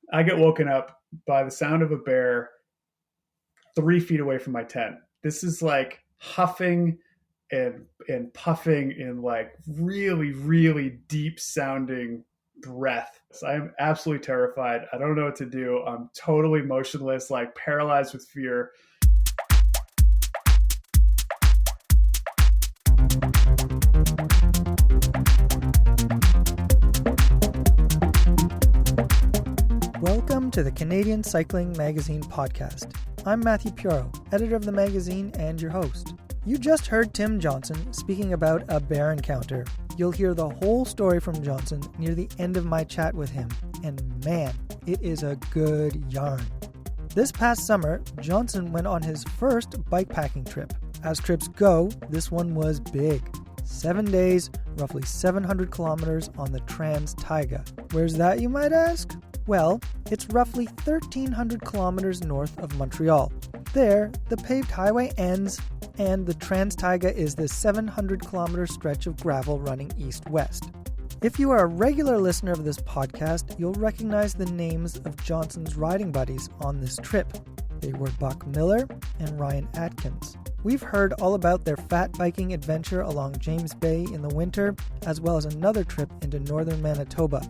I get woken up by the sound of a bear 3 feet away from my tent. This is like huffing and puffing in like really, really deep sounding breath. So I am absolutely terrified. I don't know what to do. I'm totally motionless, like paralyzed with fear. Welcome to the Canadian Cycling Magazine podcast. I'm Matthew Pioro, editor of the magazine and your host. You just heard Tim Johnson speaking about a bear encounter. You'll hear the whole story from Johnson near the end of my chat with him, and man, it is a good yarn. This past summer, Johnson went on his first bikepacking trip. As trips go, this one was big. 7 days, roughly 700 kilometers on the Trans-Taiga. Where's that, you might ask? Well, it's roughly 1,300 kilometers north of Montreal. There, the paved highway ends, and the Trans-Taiga is this 700-kilometer stretch of gravel running east-west. If you are a regular listener of this podcast, you'll recognize the names of Johnson's riding buddies on this trip. They were Buck Miller and Ryan Atkins. We've heard all about their fat biking adventure along James Bay in the winter, as well as another trip into northern Manitoba.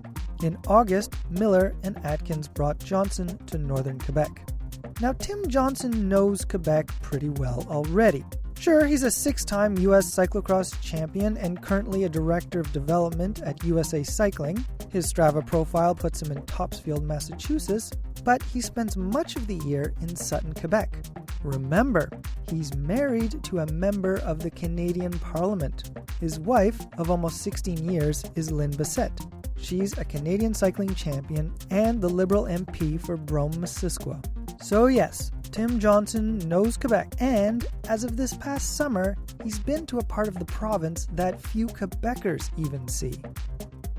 In August, Miller and Atkins brought Johnson to northern Quebec. Now, Tim Johnson knows Quebec pretty well already. Sure, he's a 6-time U.S. cyclocross champion and currently a director of development at USA Cycling. His Strava profile puts him in Topsfield, Massachusetts, but he spends much of the year in Sutton, Quebec. Remember, he's married to a member of the Canadian Parliament. His wife, of almost 16 years, is Lyne Bessette. She's a Canadian cycling champion and the Liberal MP for Brome-Missisquoi. So yes, Tim Johnson knows Quebec, and as of this past summer, he's been to a part of the province that few Quebeckers even see.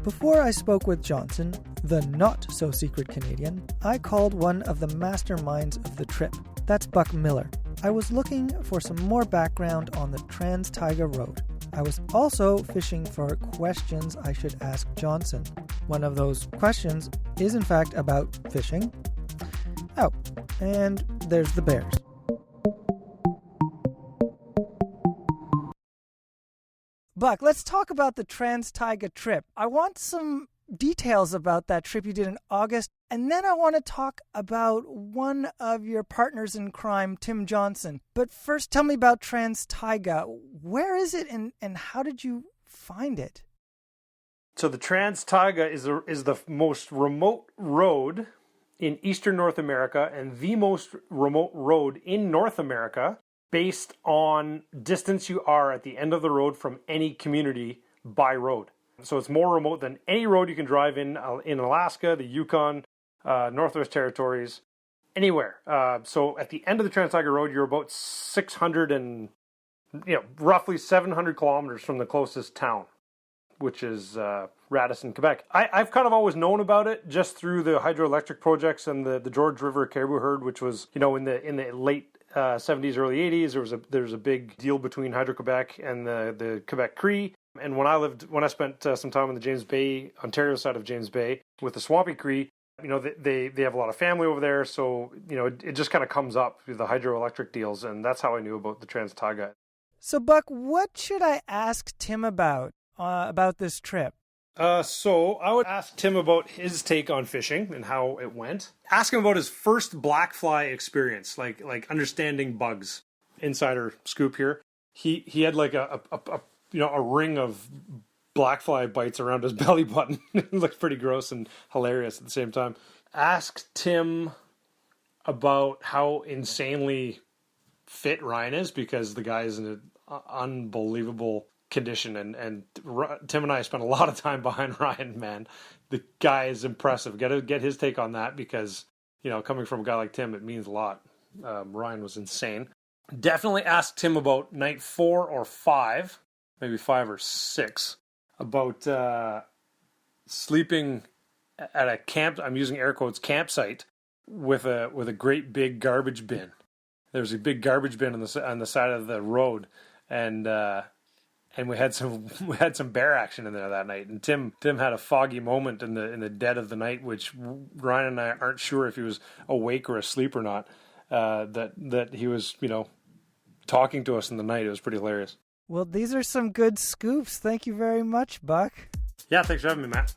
Before I spoke with Johnson, the not-so-secret Canadian, I called one of the masterminds of the trip. That's Buck Miller. I was looking for some more background on the Trans-Taiga road. I was also fishing for questions I should ask Johnson. One of those questions is in fact about fishing. Oh, and there's the bears. Buck, let's talk about the Trans-Taiga trip. I want some details about that trip you did in August, and then I want to talk about one of your partners in crime, Tim Johnson. But first, tell me about Trans-Taiga. Where is it, and how did you find it? So the Trans-Taiga is the most remote road in eastern North America and the most remote road in North America based on distance you are at the end of the road from any community by road. So it's more remote than any road you can drive in Alaska, the Yukon, Northwest Territories, anywhere. So at the end of the Trans-Taiga Road, you're about 600 and, roughly 700 kilometers from the closest town, which is Radisson, Quebec. I've kind of always known about it just through the hydroelectric projects and the George River caribou herd, which was, in the late 70s, early 80s. There was a big deal between Hydro-Quebec and the Quebec Cree. And when I spent some time on the James Bay, Ontario side of James Bay with the Swampy Cree, they have a lot of family over there. So, it just kind of comes up with the hydroelectric deals. And that's how I knew about the Trans-Taiga. So, Buck, what should I ask Tim about this trip? So I would ask Tim about his take on fishing and how it went. Ask him about his first black fly experience, like understanding bugs. Insider scoop here. He had like a ring of black fly bites around his belly button. It looked pretty gross and hilarious at the same time. Ask Tim about how insanely fit Ryan is, because the guy is in an unbelievable condition, and Tim and I spent a lot of time behind Ryan. Man, the guy is impressive. Got to get his take on that, because coming from a guy like Tim, it means a lot. Ryan was insane. Definitely ask Tim about night 4 or 5, maybe 5 or 6, about sleeping at a camp. I'm using air quotes, campsite with a great big garbage bin. There's a big garbage bin on the side of the road, and and we had some bear action in there that night. And Tim had a foggy moment in the dead of the night, which Ryan and I aren't sure if he was awake or asleep or not. That he was, talking to us in the night. It was pretty hilarious. Well, these are some good scoops. Thank you very much, Buck. Yeah, thanks for having me, Matt.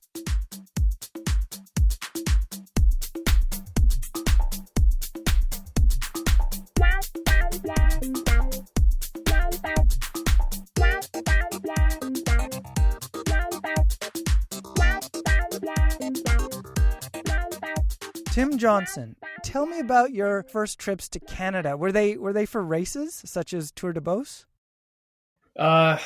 Tim Johnson, tell me about your first trips to Canada. Were they for races such as Tour de Beauce? I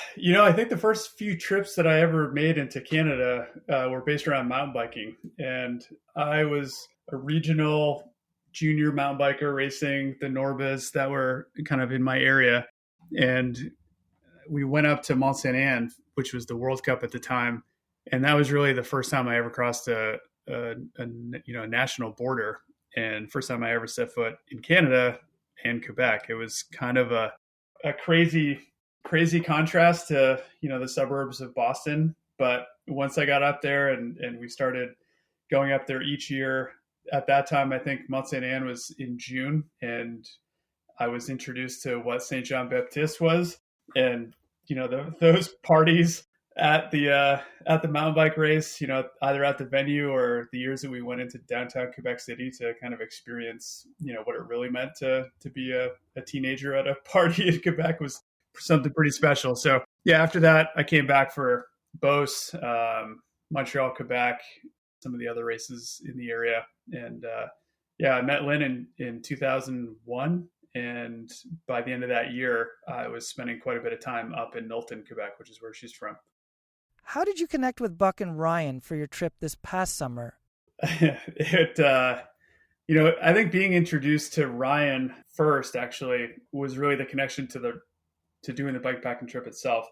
think the first few trips that I ever made into Canada were based around mountain biking. And I was a regional junior mountain biker racing the Norbas that were kind of in my area. And we went up to Mont Saint Anne, which was the World Cup at the time. And that was really the first time I ever crossed a national border, and first time I ever set foot in Canada and Quebec. It was kind of a crazy contrast to, the suburbs of Boston. But once I got up there and we started going up there each year, at that time, I think Mont Saint Anne was in June, and I was introduced to what Saint Jean Baptiste was. And, those parties at the mountain bike race, either at the venue or the years that we went into downtown Quebec City to kind of experience, what it really meant to be a teenager at a party in Quebec was something pretty special. So yeah, after that, I came back for Beauce, Montreal, Quebec, some of the other races in the area. And I met Lynn in 2001. And by the end of that year, I was spending quite a bit of time up in Milton, Quebec, which is where she's from. How did you connect with Buck and Ryan for your trip this past summer? I think being introduced to Ryan first actually was really the connection to doing the bikepacking trip itself.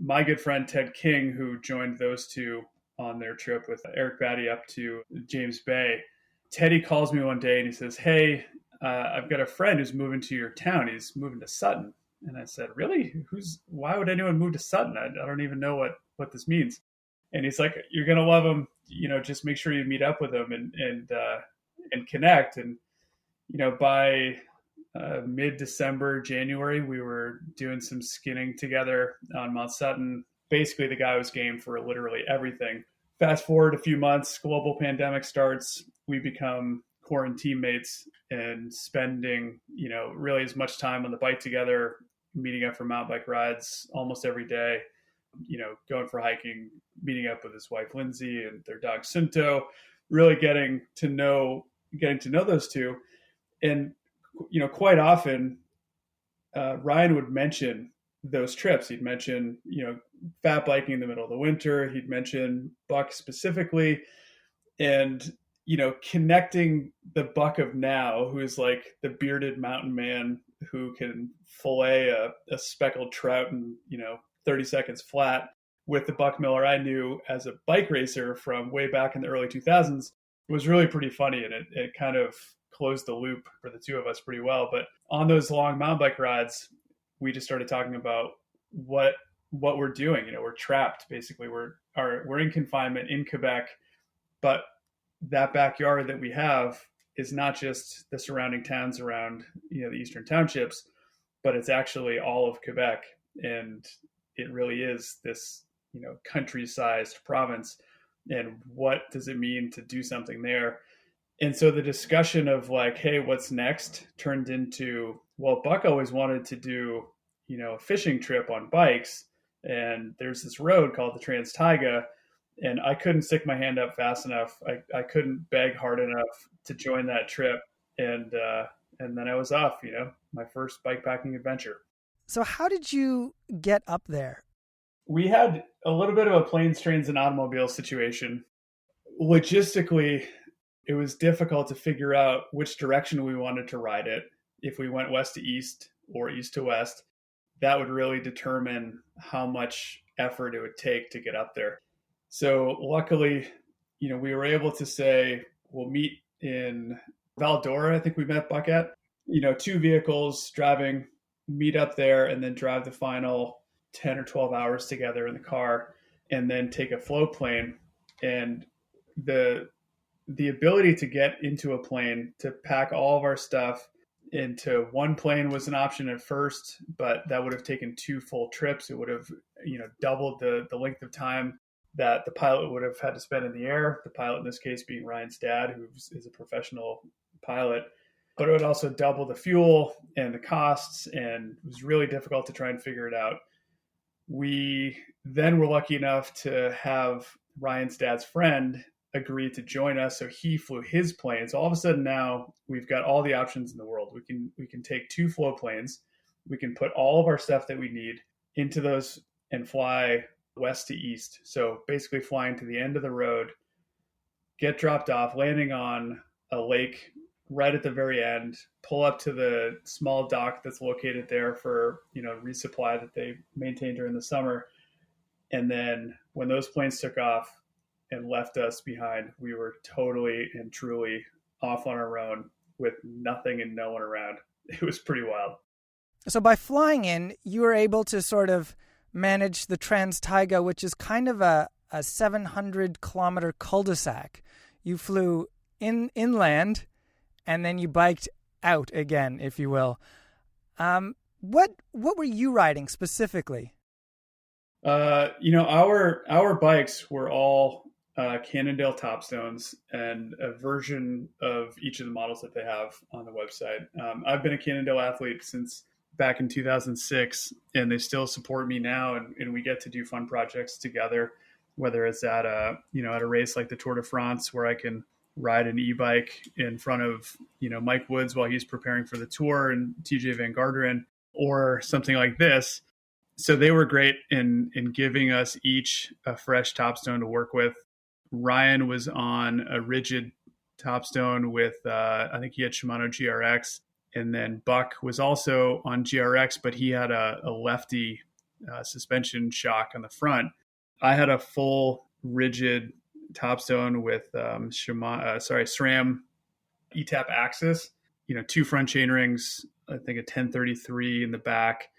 My good friend Ted King, who joined those two on their trip with Eric Batty up to James Bay, Teddy calls me one day and he says, "Hey, I've got a friend who's moving to your town. He's moving to Sutton." And I said, "Really? Why would anyone move to Sutton? I don't even know what this means." And he's like, "You're going to love him. Just make sure you meet up with him and connect." And, by mid-December, January, we were doing some skinning together on Mount Sutton. Basically, the guy was game for literally everything. Fast forward a few months, global pandemic starts. We become quarantine mates and spending, really as much time on the bike together, meeting up for mountain bike rides almost every day, going for hiking, meeting up with his wife, Lindsay, and their dog, Sunto, really getting to know those two. And, quite often, Ryan would mention those trips. He'd mention, fat biking in the middle of the winter. He'd mention Buck specifically. And, connecting the Buck of now, who is like the bearded mountain man who can fillet a speckled trout in, 30 seconds flat, with the Buck Miller I knew as a bike racer from way back in the early 2000s, was really pretty funny. And it kind of closed the loop for the two of us pretty well. But on those long mountain bike rides, we just started talking about what we're doing. We're trapped, basically. We're in confinement in Quebec, but that backyard that we have is not just the surrounding towns around, the eastern townships, but it's actually all of Quebec. And it really is this, country-sized province. And what does it mean to do something there? And so the discussion of like, hey, what's next, turned into, well, Buck always wanted to do, a fishing trip on bikes. And there's this road called the Trans-Taiga. And I couldn't stick my hand up fast enough. I couldn't beg hard enough to join that trip. And then I was off, my first bikepacking adventure. So how did you get up there? We had a little bit of a planes, trains, and automobile situation. Logistically, it was difficult to figure out which direction we wanted to ride it. If we went west to east or east to west, that would really determine how much effort it would take to get up there. So luckily, we were able to say, we'll meet in Val-d'Or, I think we met Buck at, 2 vehicles driving, meet up there, and then drive the final 10 or 12 hours together in the car and then take a flow plane. And the ability to get into a plane, to pack all of our stuff into one plane was an option at first, but that would have taken 2 full trips. It would have, doubled the length of time that the pilot would have had to spend in the air. The pilot in this case being Ryan's dad, who is a professional pilot. But it would also double the fuel and the costs, and it was really difficult to try and figure it out. We then were lucky enough to have Ryan's dad's friend agree to join us. So he flew his plane. So all of a sudden now we've got all the options in the world. We can take 2 flow planes. We can put all of our stuff that we need into those and fly west to east. So basically flying to the end of the road, get dropped off, landing on a lake right at the very end, pull up to the small dock that's located there for, resupply that they maintain during the summer. And then when those planes took off and left us behind, we were totally and truly off on our own with nothing and no one around. It was pretty wild. So by flying in, you were able to sort of manage the Trans-Taiga, which is kind of a 700-kilometer cul-de-sac. You flew inland, and then you biked out again, if you will. What were you riding specifically? Our bikes were all Cannondale Topstones and a version of each of the models that they have on the website. I've been a Cannondale athlete since back in 2006, and they still support me now, and we get to do fun projects together, whether it's at a race like the Tour de France where I can ride an e-bike in front of, Mike Woods while he's preparing for the Tour and TJ Van Garderen, or something like this. So they were great in giving us each a fresh Topstone to work with. Ryan was on a rigid Topstone with, I think he had Shimano GRX. And then Buck was also on GRX, but he had a lefty suspension shock on the front. I had a full rigid Topstone with SRAM ETAP axis, 2 front chain rings, I think a 1033 in the back.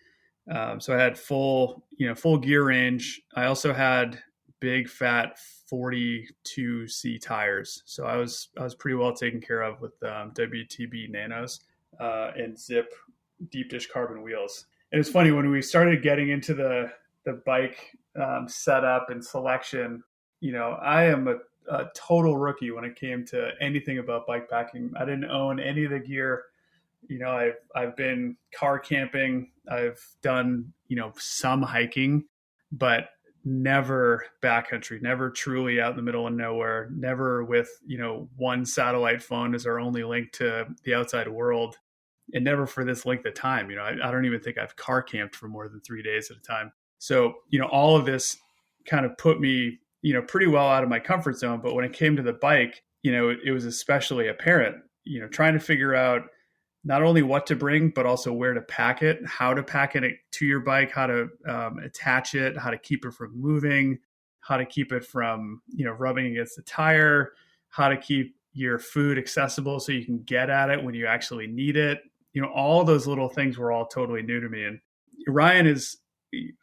So I had full gear range. I also had big fat 42C tires. So I was pretty well taken care of with WTB Nanos and Zip deep dish carbon wheels. And it's funny, when we started getting into the bike setup and selection, I am a total rookie when it came to anything about bike packing. I didn't own any of the gear. I've been car camping. I've done, some hiking, but never backcountry, never truly out in the middle of nowhere, never with, one satellite phone as our only link to the outside world, and never for this length of time. I don't even think I've car camped for more than 3 days at a time. So, all of this kind of put me, pretty well out of my comfort zone. But when it came to the bike, it was especially apparent, trying to figure out not only what to bring, but also where to pack it, how to pack it to your bike, how to attach it, how to keep it from moving, how to keep it from, rubbing against the tire, how to keep your food accessible so you can get at it when you actually need it. All those little things were all totally new to me. And Ryan is,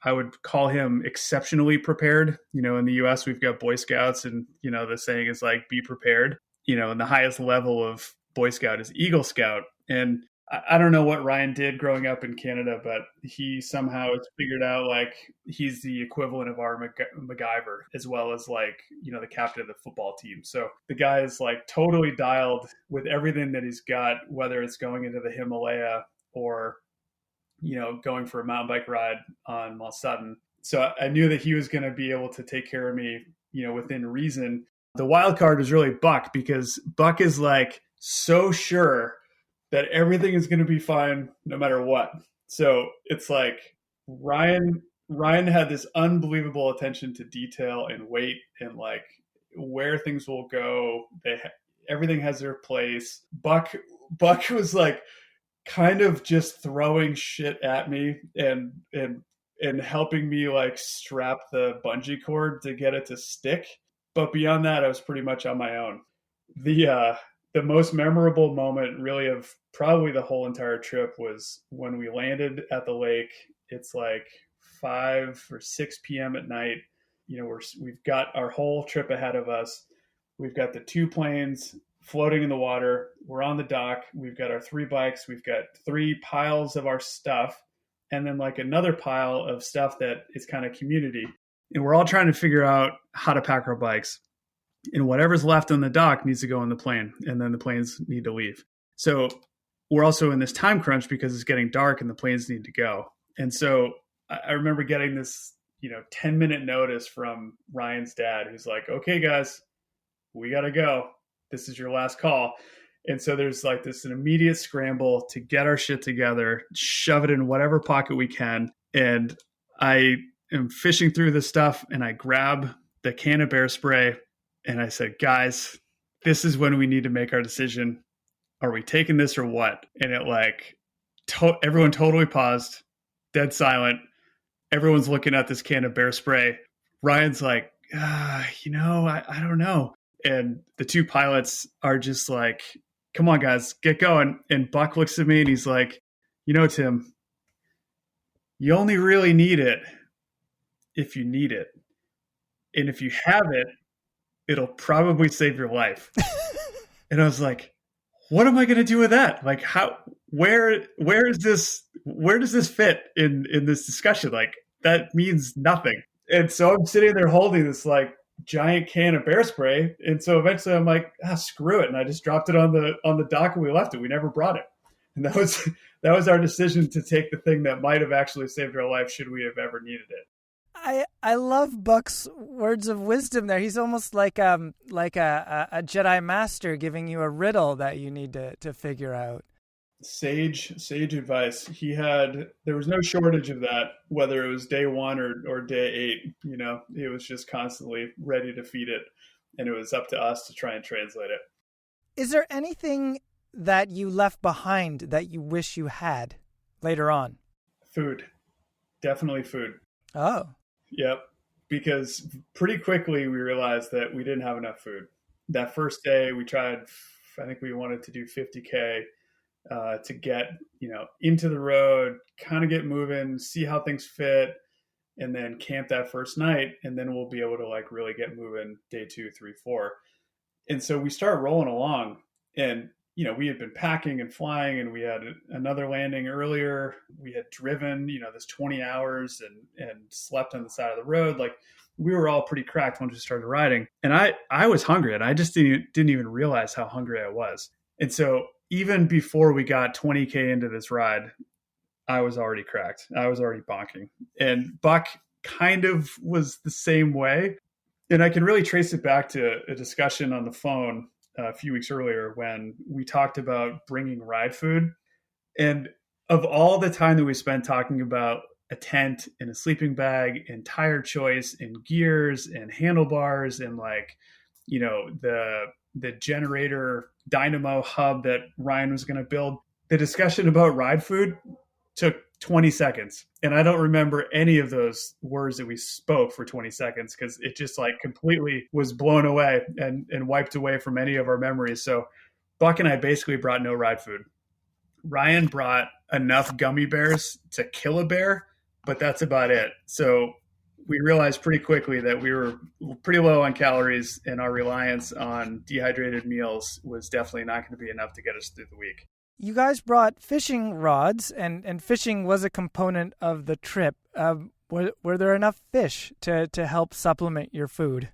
I would call him exceptionally prepared. In the US, we've got Boy Scouts, and, the saying is like, be prepared. And the highest level of Boy Scout is Eagle Scout. And I don't know what Ryan did growing up in Canada, but he somehow has figured out like he's the equivalent of our MacGyver, as well as like, the captain of the football team. So the guy is like totally dialed with everything that he's got, whether it's going into the Himalaya or, going for a mountain bike ride on Mount Sutton. So I knew that he was going to be able to take care of me, within reason. The wild card was really Buck, because Buck is like so sure that everything is going to be fine no matter what. So it's like Ryan had this unbelievable attention to detail and weight and like where things will go. Everything has their place. Buck was like kind of just throwing shit at me and helping me like strap the bungee cord to get it to stick. But beyond that, I was pretty much on my own. The most memorable moment really of probably the whole entire trip was when we landed at the lake. It's like 5 or 6 p.m. at night. We've got our whole trip ahead of us. We've got the 2 planes floating in the water. We're on the dock. We've got our 3 bikes. We've got 3 piles of our stuff, and then like another pile of stuff that is kind of community. And we're all trying to figure out how to pack our bikes. And whatever's left on the dock needs to go on the plane, and then the planes need to leave. So we're also in this time crunch because it's getting dark and the planes need to go. And so I remember getting this, 10-minute notice from Ryan's dad, who's like, okay, guys, we got to go. This is your last call. And so there's like an immediate scramble to get our shit together, shove it in whatever pocket we can. And I am fishing through this stuff, and I grab the can of bear spray, and I said, guys, this is when we need to make our decision. Are we taking this or what? And it everyone totally paused, dead silent. Everyone's looking at this can of bear spray. Ryan's like, I don't know. And the 2 pilots are just like, come on, guys, get going. And Buck looks at me and he's like, Tim, you only really need it if you need it. And if you have it, it'll probably save your life. And I was like, what am I going to do with that? Like, where does this fit in this discussion? Like, that means nothing. And so I'm sitting there holding this like giant can of bear spray. And so eventually I'm like, screw it. And I just dropped it on the dock, and we left it. We never brought it. And that was our decision to take the thing that might have actually saved our life should we have ever needed it. I love Buck's words of wisdom there. He's almost like a Jedi master giving you a riddle that you need to figure out. Sage advice. There was no shortage of that, whether it was day 1 or day 8. It was just constantly ready to feed it, and it was up to us to try and translate it. Is there anything that you left behind that you wish you had later on? Food. Definitely food. Oh. Yep. Because pretty quickly we realized that we didn't have enough food. That first day we tried, I think we wanted to do 50K to get, into the road, kind of get moving, see how things fit, and then camp that first night. And then we'll be able to really get moving day 2, 3, 4. And so we started rolling along, and, we had been packing and flying, and we had another landing earlier. We had driven, this 20 hours and slept on the side of the road. Like, we were all pretty cracked once we started riding. And I was hungry, and I just didn't even realize how hungry I was. And so even before we got 20K into this ride, I was already cracked. I was already bonking. And Buck kind of was the same way. And I can really trace it back to a discussion on the phone a few weeks earlier when we talked about bringing ride food. And of all the time that we spent talking about a tent and a sleeping bag and tire choice and gears and handlebars and the generator dynamo hub that Ryan was going to build, the discussion about ride food took 20 seconds. And I don't remember any of those words that we spoke for 20 seconds because it just completely was blown away and wiped away from any of our memories. So Buck and I basically brought no ride food. Ryan brought enough gummy bears to kill a bear, but that's about it. So we realized pretty quickly that we were pretty low on calories, and our reliance on dehydrated meals was definitely not going to be enough to get us through the week. You guys brought fishing rods, and fishing was a component of the trip. Were there enough fish to help supplement your food?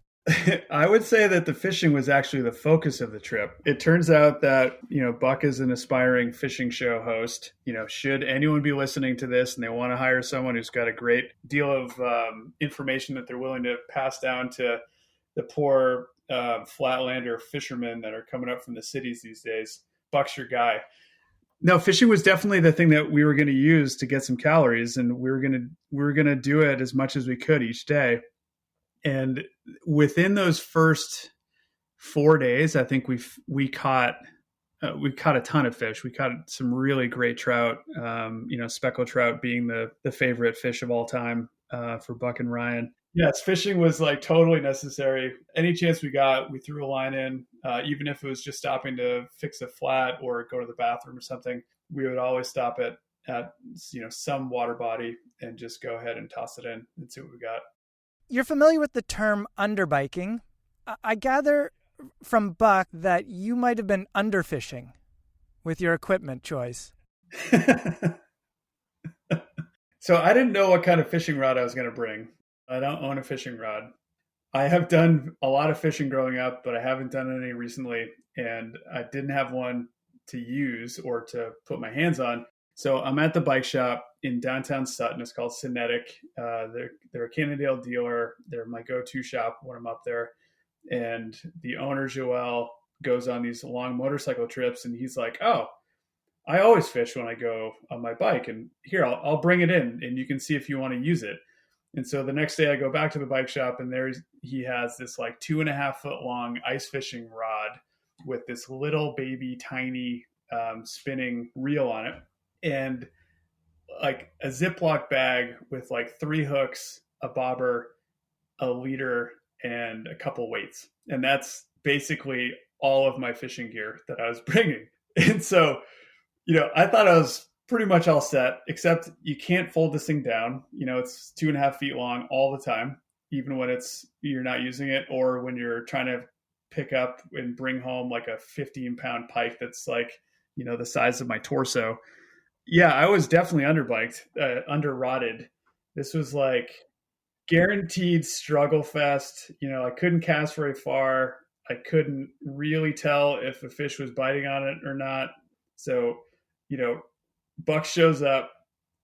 I would say that the fishing was actually the focus of the trip. It turns out that, Buck is an aspiring fishing show host. Should anyone be listening to this and they want to hire someone who's got a great deal of information that they're willing to pass down to the poor flatlander fishermen that are coming up from the cities these days, Buck's your guy. No, fishing was definitely the thing that we were going to use to get some calories, and we were going to do it as much as we could each day. And within those first 4 days, I think we caught a ton of fish. We caught some really great trout. Speckled trout being the favorite fish of all time for Buck and Ryan. Yes, fishing was totally necessary. Any chance we got, we threw a line in, even if it was just stopping to fix a flat or go to the bathroom or something. We would always stop it. at, some water body and just go ahead and toss it in and see what we got. You're familiar with the term underbiking. I gather from Buck that you might have been underfishing with your equipment choice. So I didn't know what kind of fishing rod I was going to bring. I don't own a fishing rod. I have done a lot of fishing growing up, but I haven't done any recently. And I didn't have one to use or to put my hands on. So I'm at the bike shop in downtown Sutton. It's called Cinetic. They're a Cannondale dealer. They're my go-to shop when I'm up there. And the owner, Joel, goes on these long motorcycle trips. And he's like, oh, I always fish when I go on my bike. And here, I'll bring it in and you can see if you want to use it. And so the next day I go back to the bike shop and he has this like 2.5 foot long ice fishing rod with this little baby tiny spinning reel on it, and like a Ziploc bag with like 3 hooks, a bobber, a leader, and a couple weights. And that's basically all of my fishing gear that I was bringing. And so, I thought I was pretty much all set, except you can't fold this thing down. It's 2.5 feet long all the time, even when you're not using it, or when you're trying to pick up and bring home like a 15-pound pike that's like, the size of my torso. Yeah, I was definitely under-rodded. This was like guaranteed struggle fest. I couldn't cast very far. I couldn't really tell if a fish was biting on it or not. So, Buck shows up.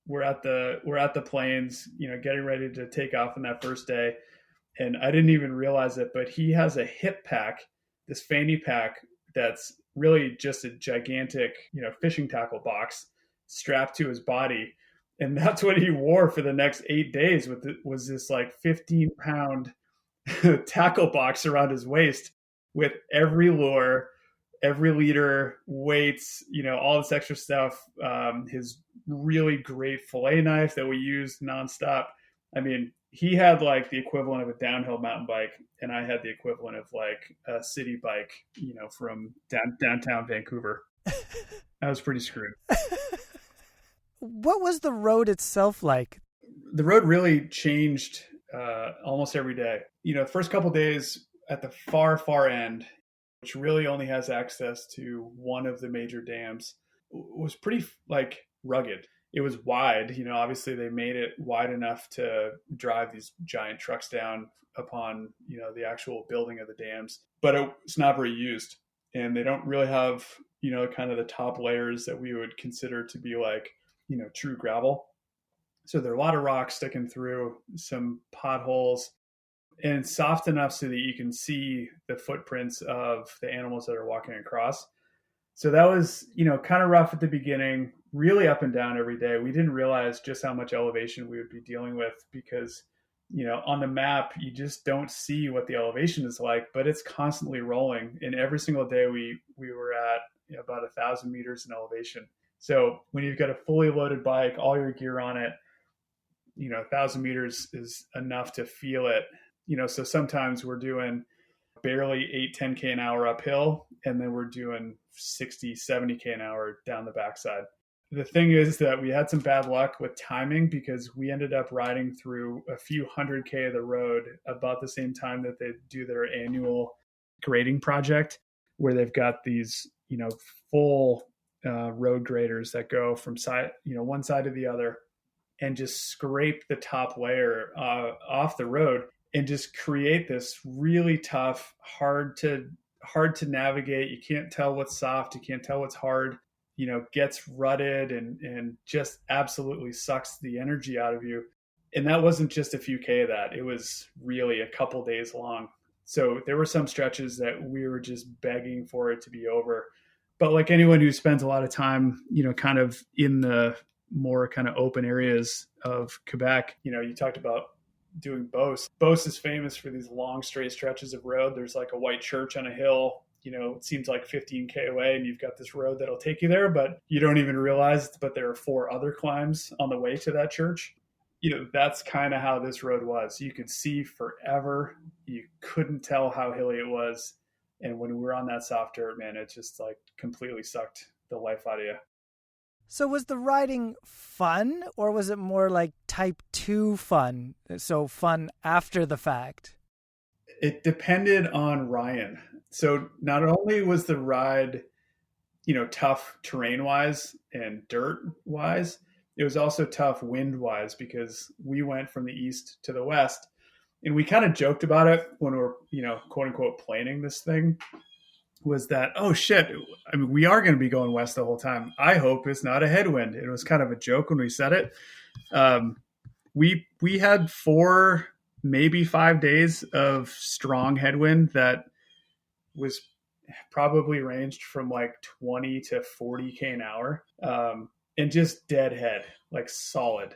We're at the plains, getting ready to take off on that first day. And I didn't even realize it, but he has a hip pack, this fanny pack that's really just a gigantic, fishing tackle box strapped to his body. And that's what he wore for the next 8 days was this like 15-pound tackle box around his waist with every lure, every leader, weights, all this extra stuff. His really great fillet knife that we used nonstop. I mean, he had like the equivalent of a downhill mountain bike, and I had the equivalent of like a city bike, from downtown Vancouver. I was pretty screwed. What was the road itself like? The road really changed almost every day. The first couple of days at the far, far end, which really only has access to one of the major dams, was pretty like rugged. It was wide. Obviously they made it wide enough to drive these giant trucks down upon, the actual building of the dams, but it's not very used. And they don't really have, kind of the top layers that we would consider to be like, true gravel. So there are a lot of rocks sticking through, some potholes, and soft enough so that you can see the footprints of the animals that are walking across. So that was, kind of rough at the beginning, really up and down every day. We didn't realize just how much elevation we would be dealing with because, on the map, you just don't see what the elevation is like, but it's constantly rolling. And every single day we were at about 1,000 meters in elevation. So when you've got a fully loaded bike, all your gear on it, 1,000 meters is enough to feel it. So sometimes we're doing barely 8-10K an hour uphill, and then we're doing 60-70K an hour down the backside. The thing is that we had some bad luck with timing because we ended up riding through a few 100K of the road about the same time that they do their annual grading project, where they've got these, full road graders that go from one side to the other and just scrape the top layer off the road and just create this really tough, hard to navigate. You can't tell what's soft. You can't tell what's hard, gets rutted and just absolutely sucks the energy out of you. And that wasn't just a few K of that. It was really a couple days long. So there were some stretches that we were just begging for it to be over. But like anyone who spends a lot of time, kind of in the more kind of open areas of Quebec, you talked about doing Beauce. Beauce is famous for these long straight stretches of road. There's like a white church on a hill, it seems like 15K away, and you've got this road that'll take you there, but you don't even realize, but there are 4 other climbs on the way to that church. That's kind of how this road was. You could see forever. You couldn't tell how hilly it was. And when we were on that soft dirt, man, it just like completely sucked the life out of you. So was the riding fun, or was it more like type 2 fun? So fun after the fact? It depended on Ryan. So not only was the ride, tough terrain wise and dirt wise, it was also tough wind wise because we went from the east to the west. And we kind of joked about it when we were, quote unquote, planning this thing, was that, oh shit, I mean, we are going to be going west the whole time. I hope it's not a headwind. It was kind of a joke when we said it. We had 4, maybe 5 days of strong headwind that was probably ranged from like 20 to 40K an hour, and just deadhead, like solid.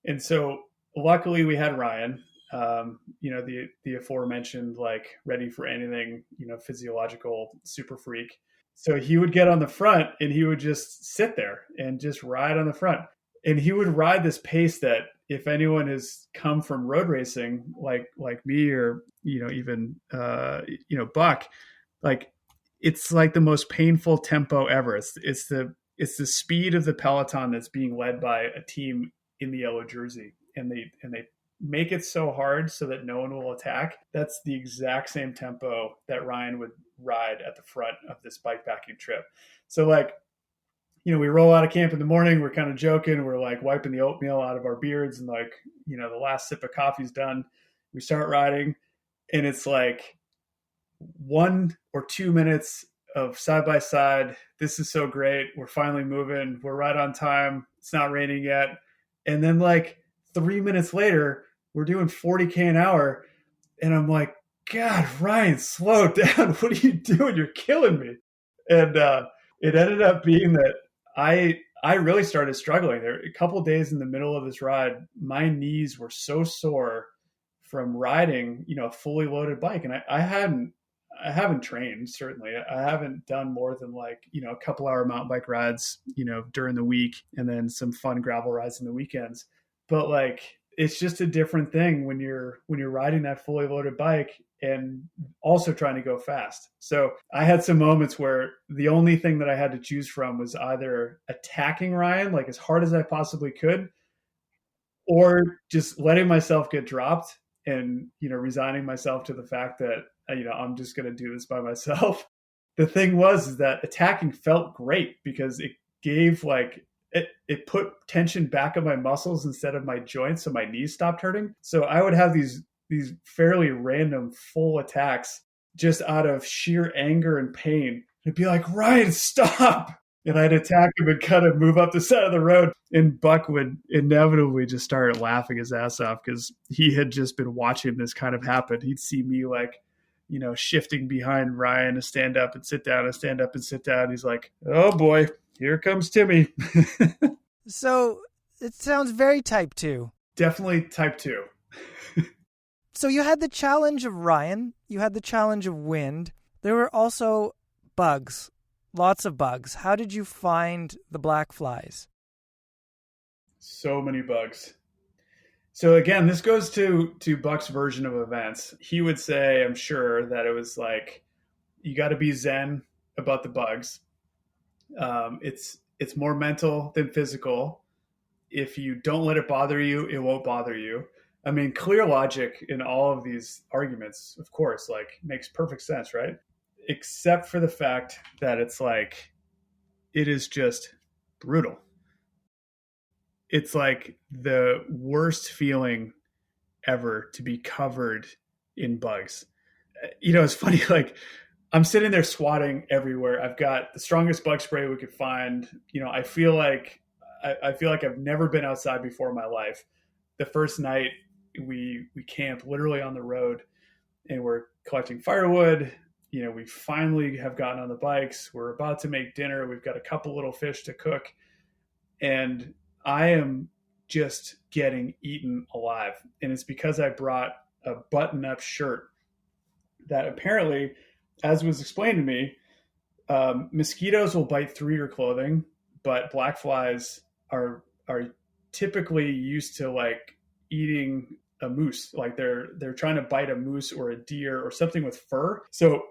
And so luckily we had Ryan, the aforementioned, like ready for anything, physiological super freak. So he would get on the front and he would just sit there and just ride on the front. And he would ride this pace that if anyone has come from road racing, like me or, even, Buck, like it's like the most painful tempo ever. It's the speed of the peloton that's being led by a team in the yellow jersey. And they make it so hard so that no one will attack. That's the exact same tempo that Ryan would ride at the front of this bikepacking trip. So we roll out of camp in the morning, we're kind of joking, we're like wiping the oatmeal out of our beards and the last sip of coffee's done. We start riding and it's like 1 or 2 minutes of side by side. This is so great. We're finally moving. We're right on time. It's not raining yet. And then 3 minutes later, we're doing 40K an hour. And I'm like, God, Ryan, slow down. What are you doing? You're killing me. And it ended up being that I really started struggling. There a couple of days in the middle of this ride, my knees were so sore from riding, a fully loaded bike. And I haven't trained, certainly. I haven't done more than a couple hour mountain bike rides, during the week, and then some fun gravel rides in the weekends. But it's just a different thing when you're riding that fully loaded bike and also trying to go fast. So I had some moments where the only thing that I had to choose from was either attacking Ryan as hard as I possibly could, or just letting myself get dropped and, resigning myself to the fact that, I'm just going to do this by myself. The thing is that attacking felt great because it gave it put tension back on my muscles instead of my joints. So my knees stopped hurting. So I would have these fairly random full attacks just out of sheer anger and pain. It'd be like, Ryan, stop. And I'd attack him and kind of move up the side of the road. And Buck would inevitably just start laughing his ass off because he had just been watching this kind of happen. He'd see me shifting behind Ryan to stand up and sit down and stand up and sit down. He's like, oh boy, here comes Timmy. So it sounds very type 2. Definitely type 2. So you had the challenge of Ryan. You had the challenge of wind. There were also bugs, lots of bugs. How did you find the black flies? So many bugs. So again, this goes to Buck's version of events. He would say, I'm sure, that it was you got to be zen about the bugs. It's more mental than physical. If you don't let it bother you, it won't bother you. I mean, clear logic in all of these arguments, of course, makes perfect sense, right? Except for the fact that it's it is just brutal. It's the worst feeling ever to be covered in bugs. It's funny, I'm sitting there swatting everywhere. I've got the strongest bug spray we could find. I feel like I've never been outside before in my life. The first night we camped literally on the road and we're collecting firewood. We finally have gotten on the bikes. We're about to make dinner. We've got a couple little fish to cook. And I am just getting eaten alive. And it's because I brought a button-up shirt that apparently, as was explained to me, mosquitoes will bite through your clothing, but black flies are typically used to eating a moose. They're trying to bite a moose or a deer or something with fur. So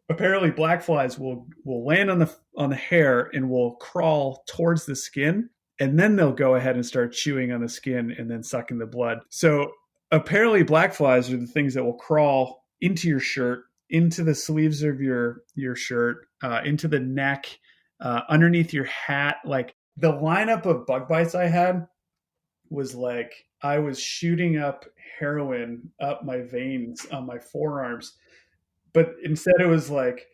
apparently black flies will land on the hair and will crawl towards the skin, and then they'll go ahead and start chewing on the skin and then sucking the blood. So apparently black flies are the things that will crawl into your shirt, into the sleeves of your shirt, into the neck, underneath your hat. Like the lineup of bug bites I had was like I was shooting up heroin up my veins on my forearms. But instead it was like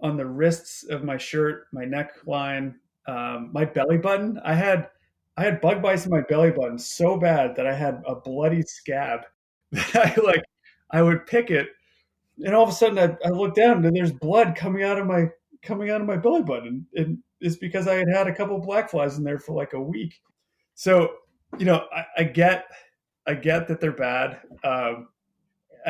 on the wrists of my shirt, my neckline, my belly button. I had bug bites in my belly button so bad that I had a bloody scab that I would pick it, and all of a sudden I look down and there's blood coming out of my belly button, and it's because I had a couple of black flies in there for like a week. So I get that they're bad, and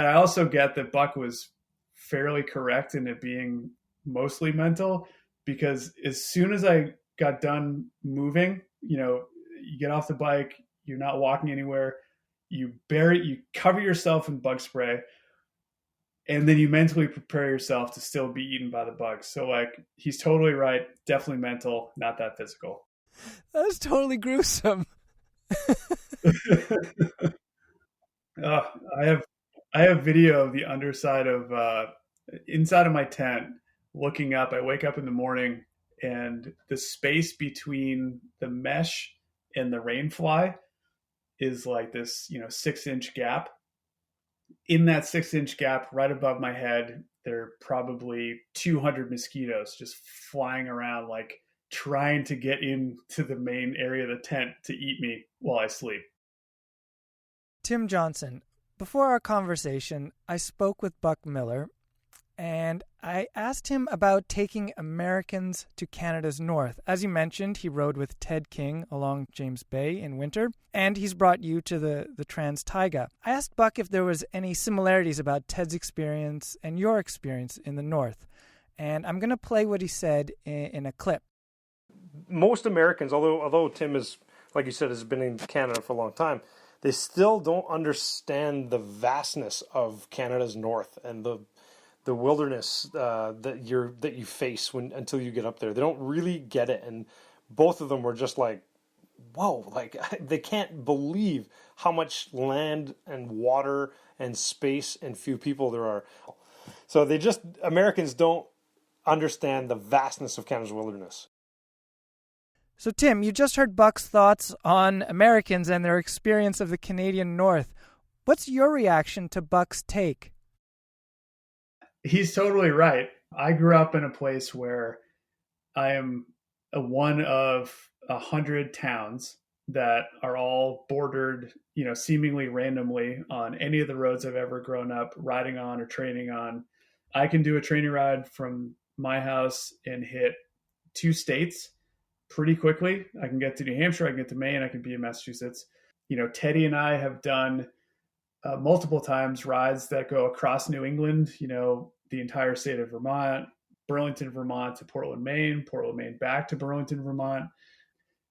I also get that Buck was fairly correct in it being mostly mental, because as soon as I got done moving, you get off the bike, you're not walking anywhere, you cover yourself in bug spray, and then you mentally prepare yourself to still be eaten by the bugs. So like, he's totally right. Definitely mental, not that physical. That's totally gruesome. I have video of the underside of inside of my tent looking up. I wake up in the morning and the space between the mesh and the rain fly is like this 6-inch gap. In that 6-inch gap right above my head, there are probably 200 mosquitoes just flying around, like trying to get into the main area of the tent to eat me while I sleep. Tim Johnson, before our conversation, I spoke with Buck Miller, and I asked him about taking Americans to Canada's north. As you mentioned, he rode with Ted King along James Bay in winter, and he's brought you to the Trans-Taiga. I asked Buck if there was any similarities about Ted's experience and your experience in the north, and I'm going to play what he said in a clip. Most Americans, although Tim is, like you said, has been in Canada for a long time, they still don't understand the vastness of Canada's north and the wilderness that you face until you get up there. They don't really get it, and both of them were just like, whoa, like they can't believe how much land and water and space and few people there are. So Americans don't understand the vastness of Canada's wilderness. So Tim, you just heard Buck's thoughts on Americans and their experience of the Canadian North. What's your reaction to Buck's take? He's totally right. I grew up in a place where I am one of 100 towns that are all bordered, seemingly randomly on any of the roads I've ever grown up riding on or training on. I can do a training ride from my house and hit 2 states pretty quickly. I can get to New Hampshire, I can get to Maine, I can be in Massachusetts. Teddy and I have done multiple times rides that go across New England, the entire state of Vermont, Burlington, Vermont to Portland, Maine back to Burlington, Vermont.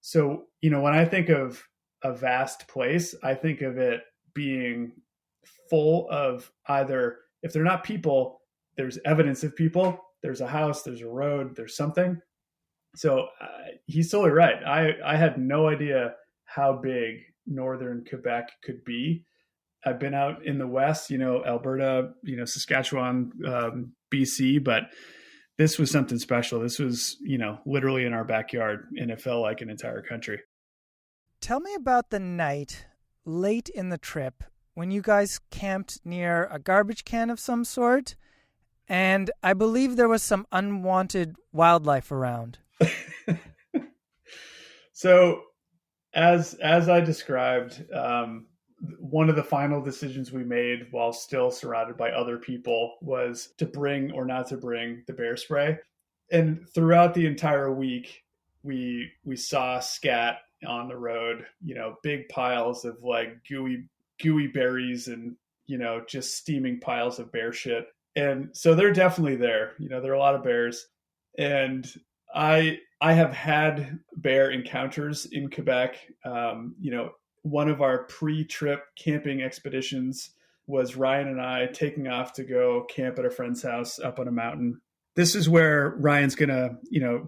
So, when I think of a vast place, I think of it being full of either, if they're not people, there's evidence of people, there's a house, there's a road, there's something. So he's totally right. I had no idea how big northern Quebec could be. I've been out in the West, Alberta, Saskatchewan, BC, but this was something special. This was, literally in our backyard, and it felt like an entire country. Tell me about the night late in the trip when you guys camped near a garbage can of some sort, and I believe there was some unwanted wildlife around. So as I described, one of the final decisions we made while still surrounded by other people was to bring or not to bring the bear spray. And throughout the entire week, we saw scat on the road, big piles of like gooey berries and, just steaming piles of bear shit. And so they're definitely there. There are a lot of bears. And I have had bear encounters in Quebec. One of our pre-trip camping expeditions was Ryan and I taking off to go camp at a friend's house up on a mountain. this is where Ryan's going to,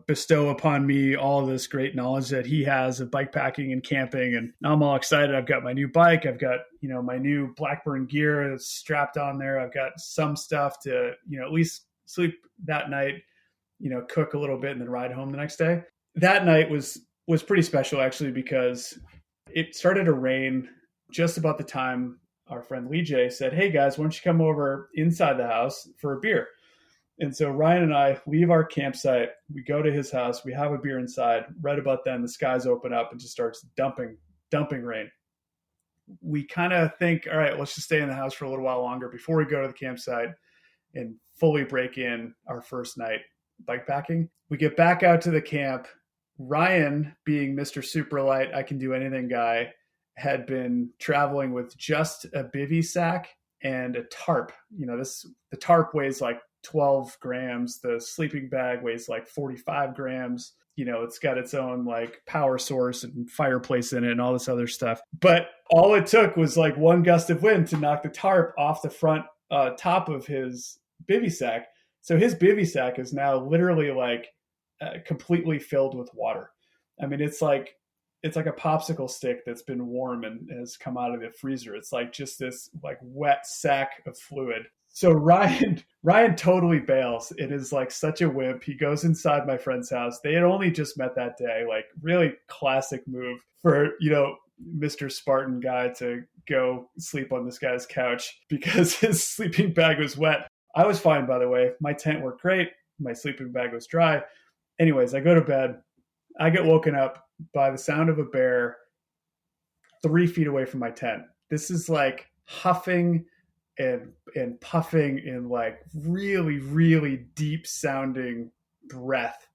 bestow upon me all of this great knowledge that he has of bike packing and camping. And I'm all excited. I've got my new bike. I've got, my new Blackburn gear that's strapped on there. I've got some stuff to, at least sleep that night, cook a little bit and then ride home the next day. That night was pretty special actually, because it started to rain just about the time our friend Lee J said, "Hey guys, why don't you come over inside the house for a beer?" And so Ryan and I leave our campsite. We go to his house. We have a beer inside. Right about then, the skies open up and just starts dumping rain. We kind of think, all right, let's just stay in the house for a little while longer before we go to the campsite and fully break in our first night bike packing. We get back out to the camp. Ryan, being Mr. Super Light, I can do anything guy, had been traveling with just a bivy sack and a tarp. The tarp weighs like 12 grams. The sleeping bag weighs like 45 grams. It's got its own like power source and fireplace in it and all this other stuff. But all it took was like one gust of wind to knock the tarp off the front top of his bivy sack. So his bivy sack is now literally like completely filled with water. I mean, it's like a popsicle stick that's been warm and has come out of the freezer. It's like just this like wet sack of fluid. So Ryan totally bails. It is like such a wimp. He goes inside my friend's house. They had only just met that day. Like really classic move for, Mr. Spartan guy to go sleep on this guy's couch because his sleeping bag was wet. I was fine, by the way. My tent worked great. My sleeping bag was dry. Anyways, I go to bed. I get woken up by the sound of a bear 3 feet away from my tent. This is like huffing and puffing in like really, really deep sounding breath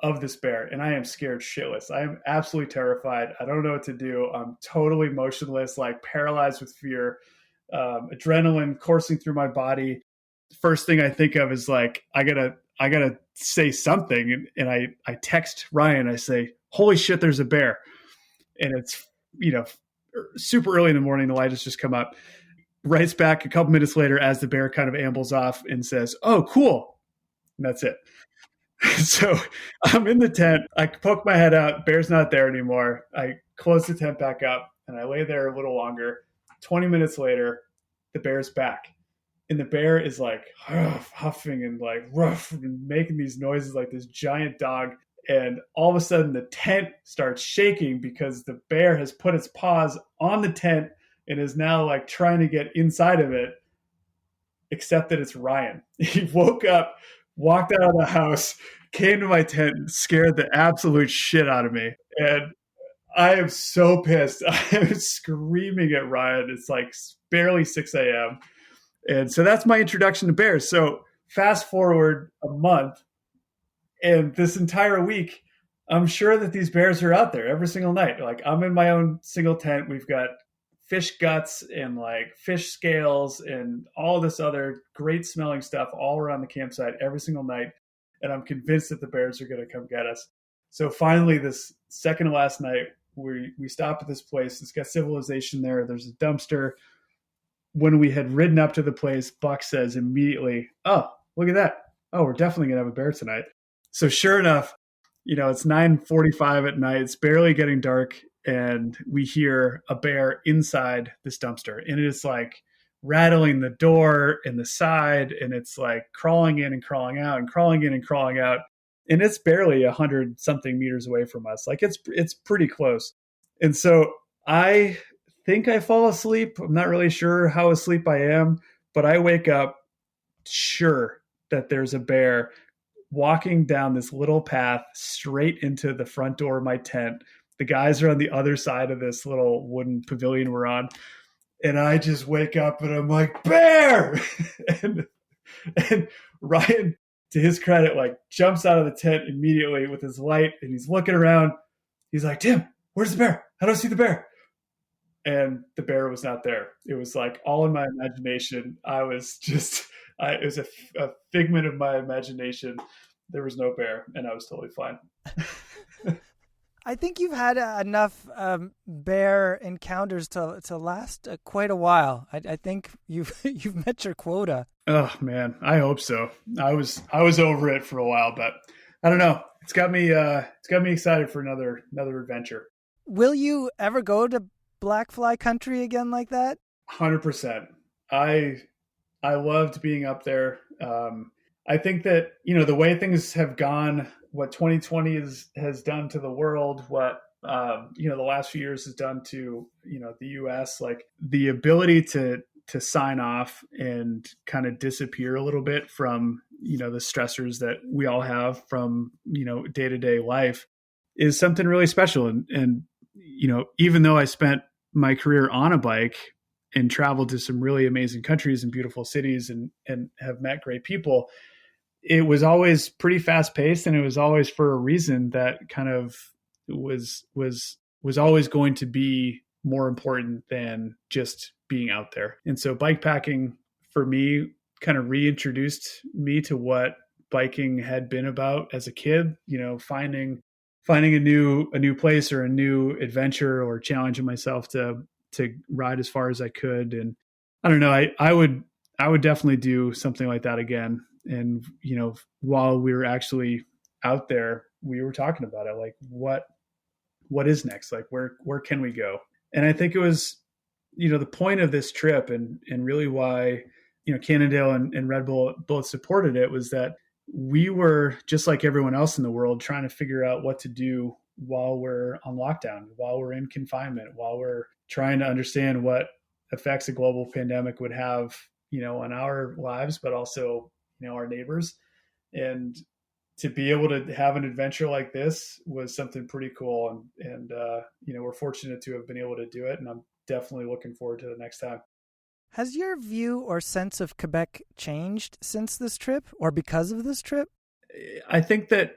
of this bear. And I am scared shitless. I am absolutely terrified. I don't know what to do. I'm totally motionless, like paralyzed with fear, adrenaline coursing through my body. First thing I think of is like, I gotta say something. And I text Ryan, I say, "Holy shit, there's a bear." And it's, super early in the morning, the light has just come up. Writes back a couple minutes later as the bear kind of ambles off and says, "Oh, cool." And that's it. So I'm in the tent. I poke my head out. Bear's not there anymore. I close the tent back up and I lay there a little longer. 20 minutes later, the bear's back. And the bear is like huffing and like rough and making these noises like this giant dog. And all of a sudden the tent starts shaking because the bear has put its paws on the tent and is now like trying to get inside of it, except that it's Ryan. He woke up, walked out of the house, came to my tent and scared the absolute shit out of me. And I am so pissed. I am screaming at Ryan. It's like barely 6 a.m. And so that's my introduction to bears. So fast forward a month, and this entire week, I'm sure that these bears are out there every single night. Like I'm in my own single tent. We've got fish guts and like fish scales and all this other great smelling stuff all around the campsite every single night. And I'm convinced that the bears are going to come get us. So finally, this second to last night, we stop at this place. It's got civilization there. There's a dumpster. When we had ridden up to the place, Buck says immediately, "Oh, look at that. Oh, we're definitely going to have a bear tonight." So sure enough, it's 9:45 at night. It's barely getting dark. And we hear a bear inside this dumpster. And it's like rattling the door and the side. And it's like crawling in and crawling out and crawling in and crawling out. And it's barely 100 something meters away from us. Like it's pretty close. And so I think I fall asleep. I'm not really sure how asleep I am, but I wake up sure that there's a bear walking down this little path straight into the front door of my tent. The guys are on the other side of this little wooden pavilion we're on. And I just wake up and I'm like, "Bear!" and Ryan, to his credit, like jumps out of the tent immediately with his light and he's looking around. He's like, "Tim, where's the bear? How do I see the bear?" And the bear was not there. It was like all in my imagination. It was a figment of my imagination. There was no bear and I was totally fine. I think you've had enough bear encounters to last quite a while. I think you've met your quota. Oh man, I hope so. I was over it for a while, but I don't know. It's got me excited for another adventure. Will you ever go to black fly country again like that? 100%. I loved being up there. I think that, the way things have gone, what 2020 has done to the world, what, the last few years has done to, the US, like the ability to sign off and kind of disappear a little bit from, the stressors that we all have from, day-to-day life is something really special. And, even though I spent my career on a bike and traveled to some really amazing countries and beautiful cities and have met great people, it was always pretty fast paced, and it was always for a reason that kind of was always going to be more important than just being out there. And so bikepacking for me kind of reintroduced me to what biking had been about as a kid, finding a new place or a new adventure or challenging myself to ride as far as I could. And I don't know, I would definitely do something like that again. And, while we were actually out there, we were talking about it, like what is next? Like where can we go? And I think it was, the point of this trip and really why, Cannondale and Red Bull both supported it was that we were just like everyone else in the world trying to figure out what to do while we're on lockdown, while we're in confinement, while we're trying to understand what effects a global pandemic would have, on our lives, but also, our neighbors. And to be able to have an adventure like this was something pretty cool. And we're fortunate to have been able to do it. And I'm definitely looking forward to the next time. Has your view or sense of Quebec changed since this trip or because of this trip? I think that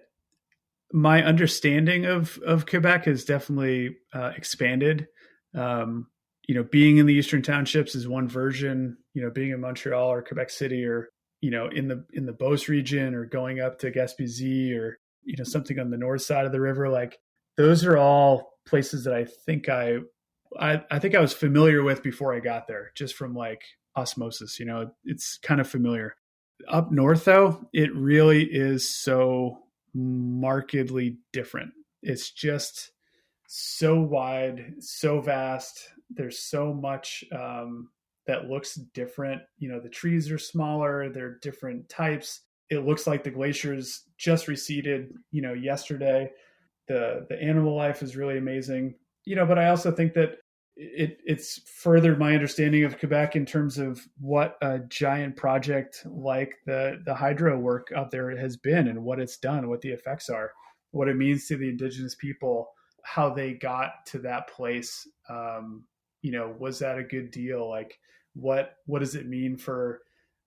my understanding of Quebec has definitely expanded. Being in the Eastern Townships is one version, being in Montreal or Quebec City or, in the Beauce region or going up to Gaspésie or, something on the north side of the river, like those are all places that I think I was familiar with before I got there, just from like osmosis, it's kind of familiar. Up north though, it really is so markedly different. It's just so wide, so vast. There's so much that looks different. The trees are smaller, they're different types. It looks like the glaciers just receded, yesterday. The animal life is really amazing. But I also think that it's furthered my understanding of Quebec in terms of what a giant project like the hydro work out there has been and what it's done, what the effects are, what it means to the Indigenous people, how they got to that place. Was that a good deal? Like what does it mean for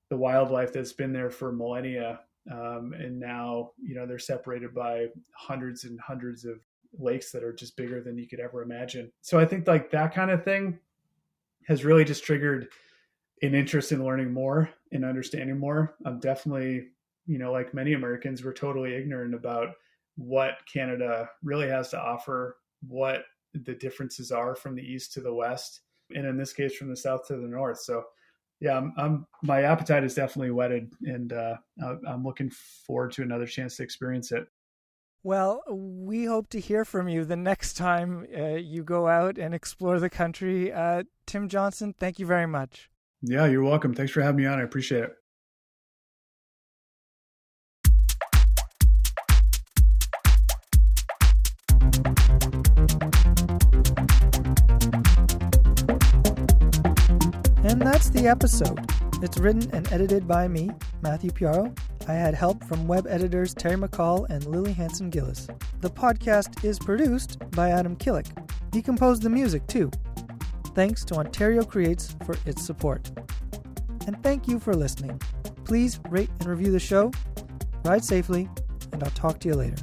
the wildlife that's been there for millennia? And now, they're separated by hundreds and hundreds of lakes that are just bigger than you could ever imagine. So I think like that kind of thing has really just triggered an interest in learning more and understanding more. I'm definitely, like many Americans, we're totally ignorant about what Canada really has to offer, what the differences are from the east to the west, and in this case, from the south to the north. So yeah, my appetite is definitely whetted, and I'm looking forward to another chance to experience it. Well, we hope to hear from you the next time you go out and explore the country. Tim Johnson, thank you very much. Yeah, you're welcome. Thanks for having me on. I appreciate it. And that's the episode. It's written and edited by me, Matthew Piaro. I had help from web editors Terry McCall and Lily Hanson-Gillis. The podcast is produced by Adam Killick. He composed the music too. Thanks to Ontario Creates for its support. And thank you for listening. Please rate and review the show. Ride safely, and I'll talk to you later.